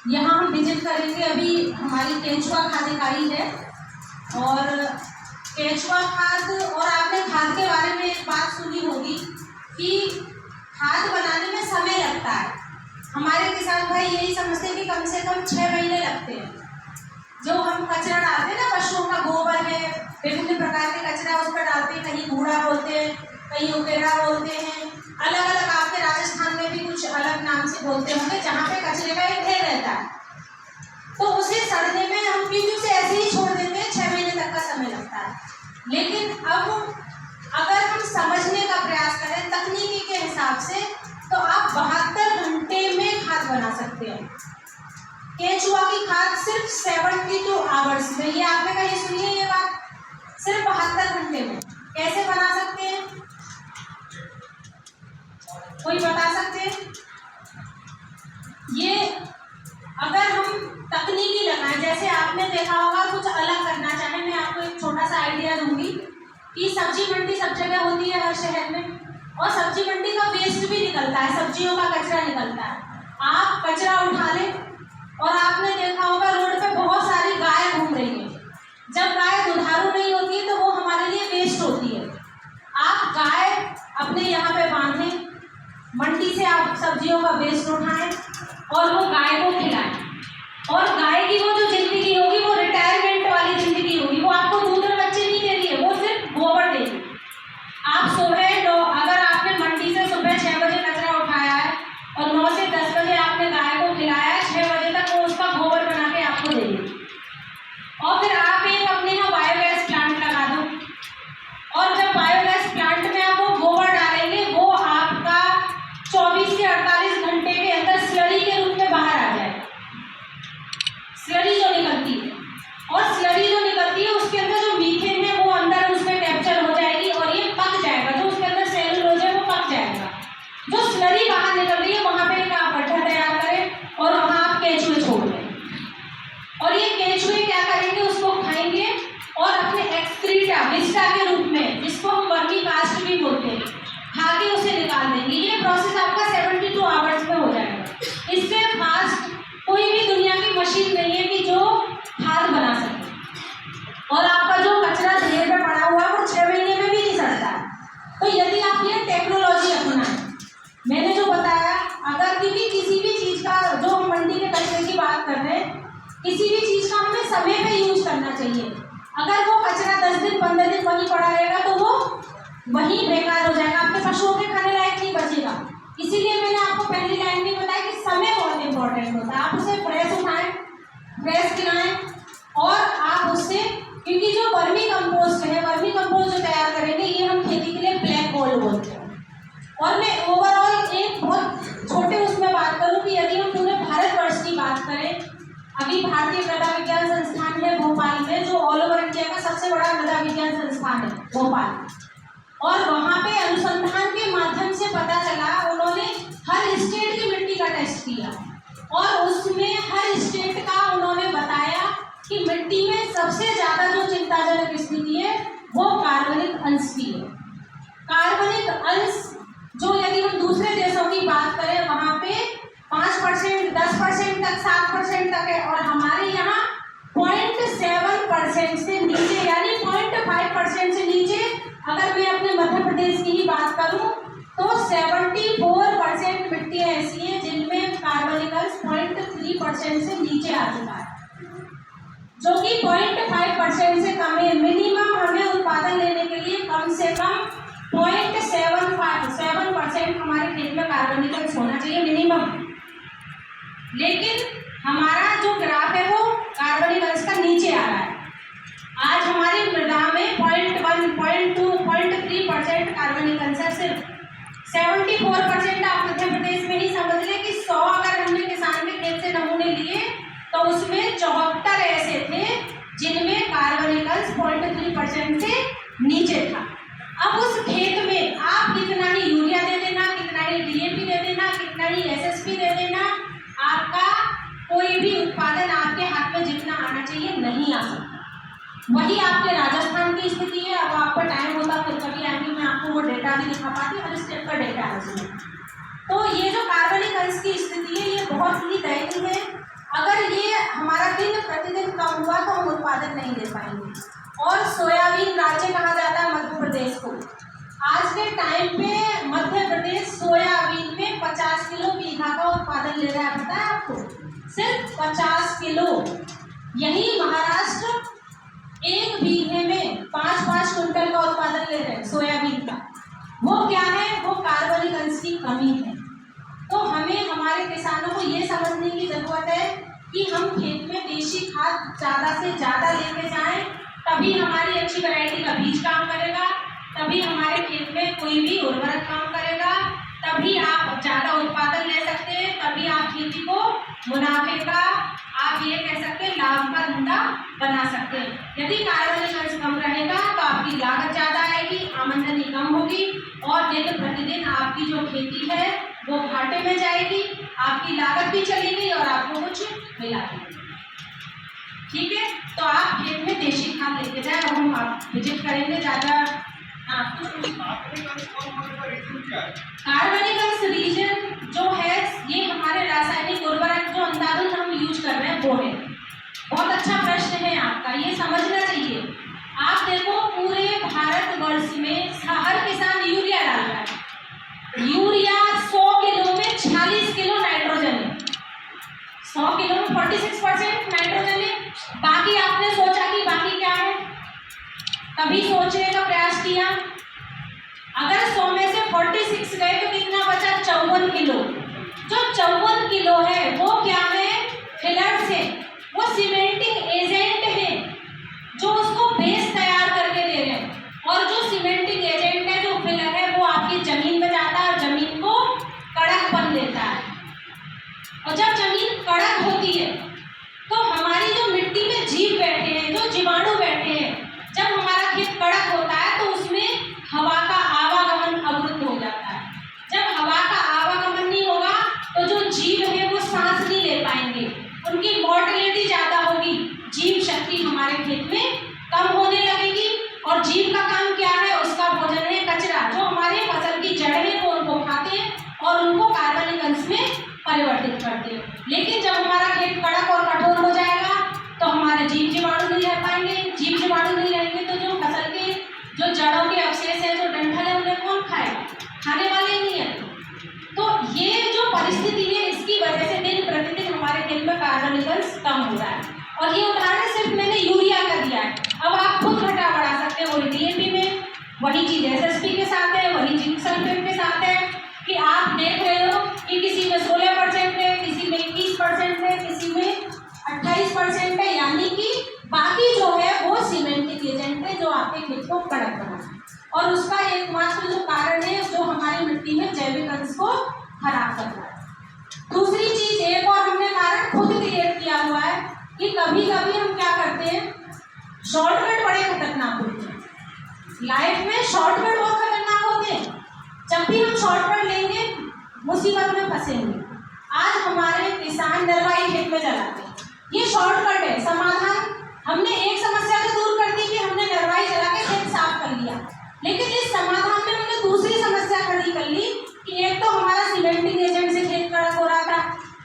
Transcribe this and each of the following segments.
यहाँ हम विजिट करेंगे। अभी हमारी केंचुआ खाद इकाई है और केंचुआ खाद, और आपने खाद के बारे में एक बात सुनी होगी कि खाद बनाने में समय लगता है। हमारे किसान भाई यही समझते हैं कि कम से कम 6 महीने लगते हैं। जो हम कचरा डालते हैं ना, पशुओं का गोबर है, विभिन्न प्रकार के कचरा उस पर डालते हैं, कहीं कूड़ा बोलते हैं, कहीं उकेरा बोलते हैं, अलग अलग आपके राजस्थान में भी कुछ अलग नाम से बोलते होंगे, जहाँ पे कचरे का एक ढेर रहता है। तो उसे सड़ने में हम क्योंकि उसे ऐसे ही छोड़ देते हैं, 6 महीने तक का समय लगता है। लेकिन अब अगर हम समझने का प्रयास करें तकनीकी के हिसाब से, तो आप 72 घंटे में खाद बना सकते हैं। केंचुआ की खाद सिर्फ 72 आवर्स में, ये आपने कहीं सुनी है ये बात? सिर्फ 72 घंटे में कैसे बना सकते हैं? कोई बता सकते हैं? ये अगर हम तकनीकी लगाएं, जैसे आपने देखा होगा कुछ अलग करना चाहे, मैं आपको एक छोटा सा आइडिया दूंगी कि सब्जी मंडी सब जगह होती है हर शहर में, और सब्जी मंडी का वेस्ट भी निकलता है, सब्जियों का कचरा निकलता है। आप कचरा उठा लें, और आपने देखा होगा रोड पे बहुत सारी गाय घूम रही है। जब गाय दुधारू नहीं होती है तो वो हमारे लिए वेस्ट होती है। आप गाय अपने यहाँ पे बांधें, मंडी से आप सब्जियों का वेस्ट उठाएं और वो गाय को खिलाएं, और गाय की वो जो जिंदगी होगी वो रिटायरमेंट वाली जिंदगी होगी। वो आपको दूध और बच्चे नहीं दे रही है, वो सिर्फ गोबर देगी। आप सुबह अगर आपने मंडी से सुबह 6 बजे कचरा उठाया है और 9 से 10 बजे आपने गाय को खिलाया है, 6 बजे तक वो उसका गोबर बना के आपको देगी। और फिर आप एक अपने यहाँ बायोगैस प्लांट लगा दो, और जब बायोगैस प्लांट में आप वो गोबर डालेंगे, वो आपका 24 से 48 घंटे के अंदर स्लरी के रूप में बाहर आ जाए। स्लरी जो निकलती है, और स्लरी जो निकलती है उसके अंदर जो मीथेन है वो अंदर उसमें कैप्चर हो जाएगी, और ये पक जाएगा। जो उसके अंदर सेलुलोज है वो पक जाएगा। जो स्लरी बाहर निकल रही है वहाँ पे एक आप गड्ढा तैयार करें और वहाँ आप केंचुए छोड़ दें, और ये केंचुए क्या करेंगे, उसको खाएंगे और अपने एक्सक्रीटा विस्टा के रूप में, जिसको हम वर्मी कास्ट भी बोलते हैं, खा के उसे निकाल देंगे। ये प्रोसेस आपका 72 आवर्स में हो जाएगा। इससे फास्ट कोई भी दुनिया की मशीन नहीं है कि जो खाद बना सके। और आपका जो कचरा ढेर में पड़ा हुआ है वो 6 महीने में भी नहीं सड़ता है। तो यदि आप ये टेक्नोलॉजी अपनाएं, मैंने जो बताया, अगर क्योंकि किसी भी चीज़ का, जो हम मंडी के कचरे की बात कर रहे हैं, किसी भी चीज़ का हमें समय पे यूज करना चाहिए। अगर वो कचरा 10 दिन 15 दिन वहीं पड़ा रहेगा तो वो वहीं बेकार हो जाएगा, आपके पशुओं के खाने लायक नहीं बचेगा। इसीलिए मैंने आपको पहली लाइन में बताया कि समय बहुत इंपॉर्टेंट होता है। आप उसे फ्रेश उठाएं, फ्रेश खिलाएं, और आप उससे, क्योंकि जो वर्मी कंपोस्ट है, वर्मी कंपोस्ट जो तैयार करेंगे, ये हम खेती के लिए ब्लैक गोल्ड बोलते हैं। और मैं ओवरऑल एक बहुत छोटे उसमें बात करूँ कि यदि हम पूरे भारतवर्ष की बात करें, अभी भारतीय मृदा विज्ञान संस्थान है भोपाल में, जो ऑल ओवर इंडिया का सबसे बड़ा मृदा विज्ञान संस्थान है भोपाल, और वहाँ पे अनुसंधान के माध्यम से पता चला, उन्होंने हर स्टेट की मिट्टी का टेस्ट किया, और उसमें हर स्टेट का उन्होंने बताया कि मिट्टी में सबसे ज़्यादा जो चिंताजनक स्थिति है वो कार्बनिक अंश की है। कार्बनिक अंश जो यदि हम दूसरे देशों की बात करें वहाँ पे 5%, 10% तक, 7% तक है, और हमारे यहाँ 0.7% से नीचे, यानी 0.5% से नीचे। अगर मैं अपने मध्य प्रदेश की ही बात करूं तो 74% मिट्टियाँ ऐसी हैं जिनमें कार्बनिक अंश 0.3% से नीचे आ चुका है, जो कि 0.5% से कम है। मिनिमम हमें उत्पादन लेने के लिए कम से कम 0.7% हमारे खेत में कार्बनिक अंश होना चाहिए मिनिमम। लेकिन हमारा जो ग्राफ है वो कार्बनिक अंश का नीचे आ रहा है। आज हमारी मृदा में 0.1, 0.2, 0.3% कार्बनिक अंश है सिर्फ। 74% आप मध्य प्रदेश में ही समझ लें कि 100 अगर हमने किसान के खेत से नमूने लिए तो उसमें 74 ऐसे थे जिनमें कार्बनिक अंश 0.3% से नीचे था। अब उस खेत में आप कितना ही यूरिया दे देना, कितना ही डीएपी दे देना, कितना ही एसएसपी दे देना, आपका कोई भी उत्पादन आपके हाथ में जितना आना चाहिए नहीं आ सकता। वही आपके राजस्थान की स्थिति है। अब आपका टाइम होता फिर कभी आएंगे, मैं आपको वो डेटा भी दिखा पाती, हर स्टेट का डेटा है उसमें। तो ये जो कार्बनिक अंश की स्थिति है ये बहुत ही दयनीय है। अगर ये हमारा दिन प्रतिदिन कम हुआ तो हम उत्पादन नहीं दे पाएंगे। और सोयाबीन राज्य कहा जाता है मध्य प्रदेश को। आज के टाइम पे मध्य प्रदेश सोयाबीन में 50 किलो बीघा का उत्पादन ले रहा है, पता है आपको? सिर्फ 50 किलो। यही महाराष्ट्र 1 बीघे में 5-5 कुंटल का उत्पादन ले रहे हैं सोयाबीन का। वो क्या है? वो कार्बनिक अंश की कमी है। तो हमें हमारे किसानों को ये समझने की ज़रूरत है कि हम खेत में देशी खाद ज़्यादा से ज़्यादा लेके जाएं, तभी हमारी अच्छी वैरायटी का बीज काम करेगा, तभी हमारे खेत में कोई भी उर्वरक काम करेगा, तभी आप ज़्यादा उत्पादन ले सकते हैं, तभी आप खेती को मुनाफे का, आप ये कह सकते हैं लाभ का धंधा बना सकते हैं। यदि कार्बनिक अंश कम रहेगा तो आपकी लागत ज़्यादा आएगी, आमदनी कम होगी और दिन प्रतिदिन आपकी जो खेती है वो घाटे में जाएगी, आपकी लागत भी चलेगी और आपको कुछ मिला भी। ठीक है, तो आप खेत में देशी खाद लेके जाए और हम आप विजिट करेंगे ज़्यादा। कार्बनिक अंश रीजन जो है ये हमारे रासायनिक उर्वरक जो अंधाधुंध हम यूज कर रहे हैं वो है। बहुत अच्छा प्रश्न है आपका, ये समझना चाहिए। आप देखो पूरे भारतवर्ष में हर किसान यूरिया डाल रहा है। यूरिया 100 किलो में 46 किलो नाइट्रोजन है, 100 किलो में 46% नाइट्रोजन है। बाकी आपने सोचा कि बाकी क्या है? कभी सोचने का प्रयास किया? अगर 100 में से 46 गए तो कितना बचा? 54 किलो। जो 54 किलो है वो क्या है? फिलर्स है, वो सीमेंटिंग एजेंट है जो उसको बेस तैयार करके दे रहे हैं। और जो सीमेंटिंग एजेंट है, जो फिलर है, वो आपकी जमीन में जाता है और जमीन को कड़क बन देता है। और जब जमीन कड़क होती है तो हमारी जो मिट्टी में जीव बैठे हैं, जो जीवाणु बैठे हैं, जब हमारा खेत कड़क होता है तो उसमें हवा का आवागमन अवरुद्ध हो जाता है। जब हवा का आवागमन नहीं होगा तो जो जीव है वो सांस नहीं ले पाएंगे, उनकी मोर्टेलिटी ज़्यादा होगी, जीव शक्ति हमारे खेत में कम होने लगेगी। और जीव का काम क्या है? उसका भोजन है कचरा, जो हमारे फसल की जड़ है वो उनको खाते हैं और उनको कार्बनिक अंश में परिवर्तित करते हैं। लेकिन जब हमारा खेत कड़क और कठोर हो जाएगा तो हमारे जीव जीवाणु नहीं रह पाएंगे। जीव जीवाणु नहीं रहेंगे तो जो फसल के जो जड़ों के अवशेष है, जो डंठल है, उन्हें कौन खाएगा? खाने वाले नहीं है। तो ये जो परिस्थिति है इसकी वजह से दिन प्रतिदिन हमारे खेत में कार्बनिक अंश कम हो रहा है। और ये उदाहरण सिर्फ मैंने यूरिया का दिया है, अब आप खुद घटा बढ़ा सकते हो। वही डीएपी में वही चीज़ एसएसपी के साथ है, वही जिंक सल्फेट के साथ है कि आप देख रहे हो कि किसी में 16% है, किसी में 21% है, किसी में 28% है, यानी कि बाकी जो है वो सीमेंटिक एजेंट है जो आपके खेत को कड़क बनाए। और उसका एकमात्र जो कारण है जो हमारी मिट्टी में जैविक अंश को खराब करना है। दूसरी चीज एक और हमने कारण खुद क्रिएट किया हुआ है कि कभी कभी हम क्या करते हैं, शॉर्टकट बड़े खतरनाक होते हैं। लाइफ में शॉर्टकट बहुत खतरनाक होते हैं। जब भी हम शॉर्टकट लेंगे मुसीबत में फंसेंगे। आज हमारे किसान नरवाई खेत में जलाते हैं, ये शॉर्टकट है। समाधान हमने एक समस्या तो दूर कर दी कि हमने नरवाई जला के खेत साफ कर लिया, लेकिन इस समाधान में हमने दूसरी समस्या खड़ी कर ली कि एक तो हमारा सीमेंटिंग एजेंट से खेत कड़क हो रहा था,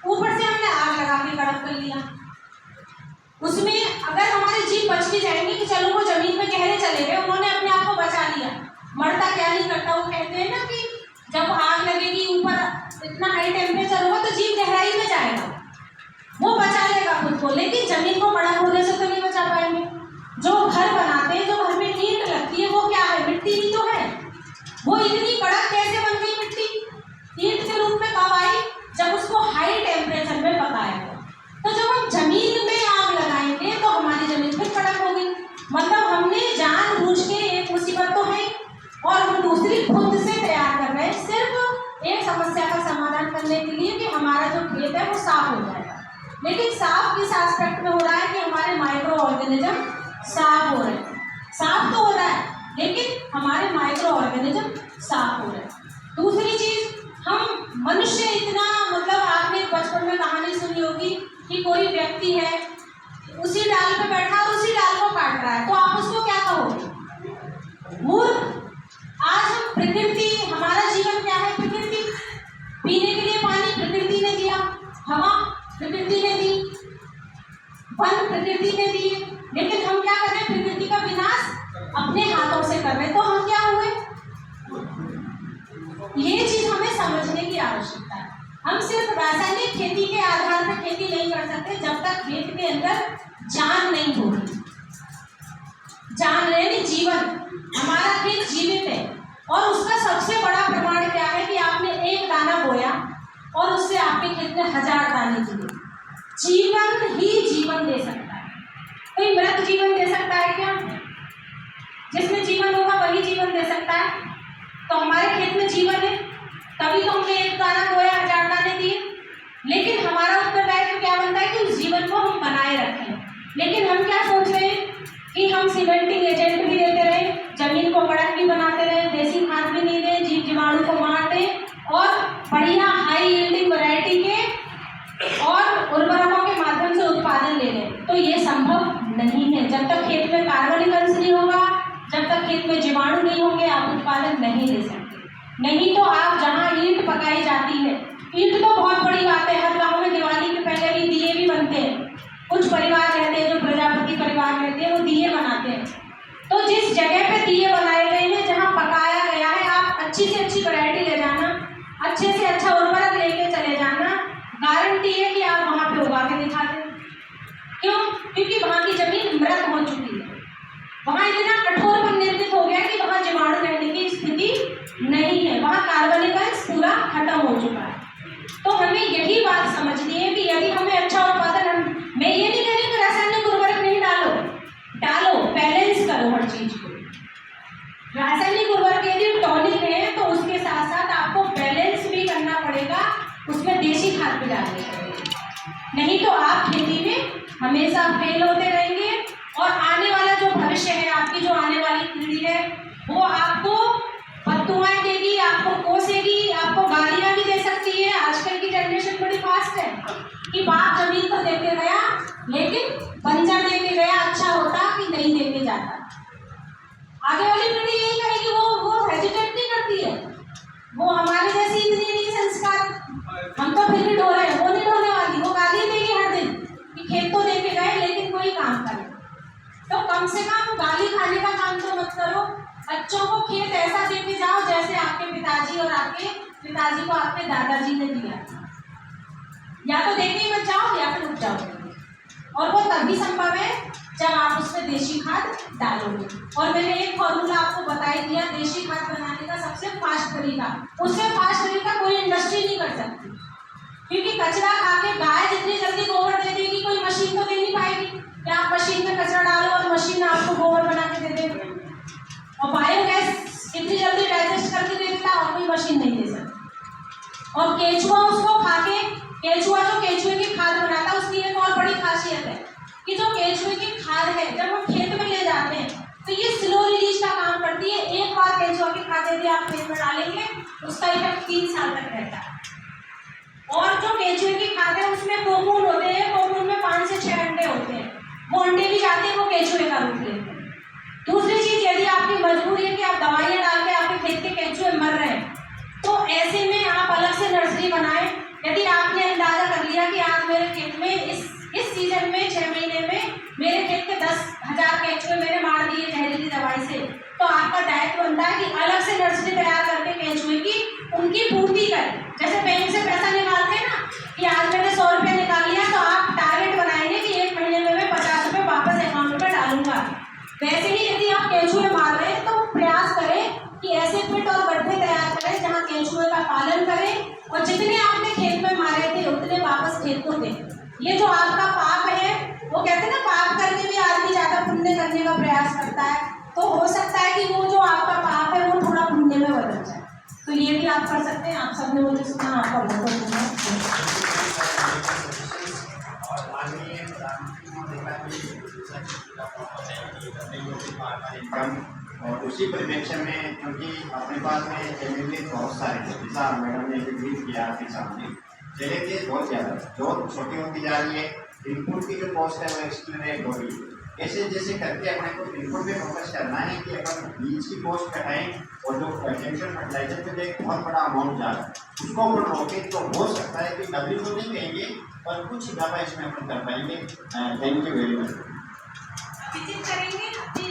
ऊपर से हमने आग लगा के कड़क कर लिया। उसमें अगर हमारे जीव बच भी जाएंगे कि चलो वो जमीन में गहरे चले गए, उन्होंने अपने आप को बचा लिया। मरता क्या नहीं करता, वो कहते हैं ना कि जब आग लगेगी ऊपर इतना हाई टेम्परेचर होगा तो जीव गहराई में जाएगा, वो बचा लेगा खुद को, लेकिन जमीन को कड़क होने से तो नहीं बचा पाएंगे। जो घर बनाते हैं, जो घर में ईंट लगती है, वो क्या है? मिट्टी ही तो है। वो इतनी कड़क कैसे बन गई मिट्टी? ईंट के रूप में कब आई? जब उसको हाई टेम्परेचर में पकाया गया। तो जब हम जमीन में आग लगाएंगे तो हमारी जमीन फिर कड़क होगी। मतलब हमने जानबूझ के एक मुसीबत तो है और हम दूसरी खुद से तैयार कर रहे हैं, सिर्फ एक समस्या का समाधान करने के लिए कि हमारा जो खेत है वो साफ हो जाएगा। लेकिन साफ किस एस्पेक्ट में हो रहा है कि हमारे माइक्रो ऑर्गेनिज्म साफ हो रहे हैं। साफ तो हो रहा है लेकिन हमारे माइक्रो ऑर्गेनिज्म साफ हो रहे हैं। दूसरी चीज, हम मनुष्य इतना, मतलब आपने बचपन में कहानी सुनी होगी कि कोई व्यक्ति है, उसी डाल पे बैठा और उसी डाल को काट रहा है, तो आप उसको क्या कहोगे? मूर्ख। आज हम प्रकृति, हमारा जीवन क्या है? प्रकृति। पीने के लिए पानी प्रकृति ने दिया, हवा प्रकृति ने दी, वन प्रकृति ने दिए, लेकिन हम क्या कर रहे हैं? प्रकृति का विनाश अपने हाथों से कर रहे हैं। तो हम क्या हुए? ये चीज हमें समझने की आवश्यकता है। हम सिर्फ रासायनिक खेती के आधार पर खेती नहीं कर सकते जब तक खेत के अंदर जान नहीं होगी। जान यानी जीवन, हमारा खेत जीवित है और उसका सबसे बड़ा प्रमाण क्या है कि आपने एक दाना बोया और उससे आपके खेत में 1000 दाने दिए। जीवन ही जीवन दे सकता है। कोई मृत जीवन दे सकता है क्या? जिसमें जीवन होगा वही जीवन दे सकता है। तो हमारे खेत में जीवन है, तभी तो हमने एक दाना बोया, 1000 दाने दिए। लेकिन हमारा उत्तरदायित्व क्या बनता है कि उस जीवन को हम बनाए रखें। लेकिन हम क्या सोच रहे हैं कि हम सीमेंटिंग एजेंट भी देते रहे, जमीन को कड़क भी बनाते रहे, देसी खाद भी नहीं दें, जीव जीवाणु को मार दें और बढ़िया हाई यील्डिंग वैरायटी के और उर्वरकों के माध्यम से उत्पादन ले लें। तो ये संभव नहीं है। जब तक खेत में कार्बनिक अंश नहीं होगा, जब तक खेत में जीवाणु नहीं होंगे, आप उत्पादन नहीं ले सकते। नहीं तो आप जहाँ ईंट पकाई जाती है, ईंट तो बहुत बड़ी बात है, हर गाँव में दिवाली के पहले भी दिए भी बनते हैं। कुछ परिवार रहते हैं जो प्रजापति परिवार रहते हैं, वो दिए बनाते हैं। तो जिस जगह पे दिए बनाए गए हैं, जहाँ पकाया गया है, आप अच्छी से अच्छी वैरायटी ले जाना, अच्छे से अच्छा उर्वरक लेके चले जाना, गारंटी है कि आप वहाँ पे उगा के दिखा दें। क्यों? क्योंकि वहाँ की जमीन मृत हो चुकी है, वहाँ इतना कठोर पर निर्मित हो गया कि वहाँ जीवाणु रहने की स्थिति नहीं है, वहाँ कार्बनिक अंश पूरा खत्म हो चुका है। तो हमें यही बात समझनी है कि यदि हमें अच्छा उत्पादन, मैं ये नहीं कह रही कि रासायनिक उर्वरक नहीं डालो, डालो, बैलेंस करो हर चीज को। रासायनिक उर्वरक यदि टॉनिक है तो उसके साथ साथ आपको बैलेंस भी करना पड़ेगा, उसमें देसी खाद भी डालनी पड़ेगी। नहीं तो आप खेती में हमेशा फेल होते रहेंगे और आने वाला जो भविष्य है, आपकी जो आने वाली पीढ़ी है, वो आपको बद्दुआएं देगी, आपको कोसेगी, आपको गालियां भी दे सकती है। आजकल की जनरेशन बड़ी फास्ट है कि बाप जमीन तो देके गया लेकिन बंजर देके गया, अच्छा होता कि नहीं देके जाता। आगे वाली पीढ़ी यही कहेगी, वो हेजिटेट नहीं करती है, वो हमारे जैसी इतनी नहीं संस्कार, हम तो फिर भी ढो रहे हैं, वो नहीं ढोने वाली, वो गाली देगी हर दिन कि खेत तो देके गए लेकिन कोई काम करे। तो कम से कम गाली खाने का काम तो मत करो, बच्चों को खेत ऐसा देके जाओ जैसे आपके पिताजी और आपके पिताजी को आपके दादाजी ने दिया। या तो देके ही मत जाओ या फिर उठ जाओ, और वो तभी संभव है जब आप उसमें देशी खाद डालोगे। और मैंने एक फॉर्मूला आपको बता ही दिया देशी खाद बनाने का सबसे फास्ट तरीका, उससे फास्ट तरीका कोई इंडस्ट्री नहीं कर सकती, क्योंकि कचरा खा के गाय जितनी जल्दी गोबर दे देगी कोई मशीन तो दे नहीं पाएगी। क्या आप मशीन में कचरा डालो और मशीन आपको गोबर बना के दे देगी? और बायोगैस इतनी जल्दी डाइजेस्ट करके दे देता और कोई मशीन नहीं दे सकती। और केचुआ उसको खा के, केचुआ जो केचुए की खाद बनाता है, उसकी एक और बड़ी खासियत है कि जो केचुए की खाद है जब हम खेत में ले जाते हैं तो ये स्लो रिलीज का काम करती है। एक बार केचुआ की खाद यदि आप खेत में डालेंगे उसका इफेक्ट 3 साल तक रहता है। और जो केचुए की खाद है उसमें कोकून होते हैं, कोकून में 5 से 6 अंडे होते हैं, वो अंडे भी जाते हैं, वो केचुए का रूप लेते हैं। दूसरी चीज, यदि आपकी मजबूरी है कि आप दवाइयाँ डाल के आपके खेत के केचुए मर रहे हैं, तो ऐसे में आप अलग से नर्सरी बनाएं। यदि आपने अंदाजा कर लिया कि आज मेरे खेत में इस सीजन में 6 महीने में मेरे खेत के 10,000 केचुए मैंने मार दिए जहरीली दवाई से, तो आपका दायित्व बनता है कि अलग से नर्सरी तैयार करके केचुए की उनकी पूर्ति करें। जैसे बैंक से पैसा निकालते हैं ना कि आज मैंने 100 रुपये निकाल लिया, तो आप टारगेट बनाएंगे कि 1 महीने में मैं 50 रुपये वापस अकाउंट में डालूंगा। वैसे ही यदि आप केचुए मार रहे हैं तो प्रयास करें कि ऐसे पिट और गड्ढे तैयार करें जहाँ केचुए का पालन करें, और जितने आपने खेत में मारे थे उतने वापस खेत को दें। ये जो आपका पाप है, वो कहते हैं ना पाप करके भी आदमी ज़्यादा पुण्य करने का प्रयास करता है, तो हो सकता है कि वो जो आपका पाप है वो थोड़ा पुण्य में बदल जाए। तो ये भी आप कर सकते हैं। आप सबने मुझे सुना, आपका बहुत और उसी परिप्रेक्ष्य में क्योंकि अपने पास में चैलेंजेस बहुत सारे थे, जैसा मैडम ने भी ब्रीफ किया आपके सामने, चैलेंजेस बहुत ज़्यादा, जो छोटी होती जा रही है, इनपुट की जो कॉस्ट है वो एक्सप्लेनेट होगी। ऐसे जैसे करके अपने को इनपुट पे फोकस करना है कि अपन बीज की कॉस्ट घटाएं और जो केमिकल फर्टिलाइजर पे एक बहुत बड़ा अमाउंट जा रहा है उसको अपन रोकें तो हो सकता है कि डबल तो नहीं कहेंगे पर कुछ इजाफा इसमें अपन कर पाएंगे। Thank you very much. Visit करेंगे अपनी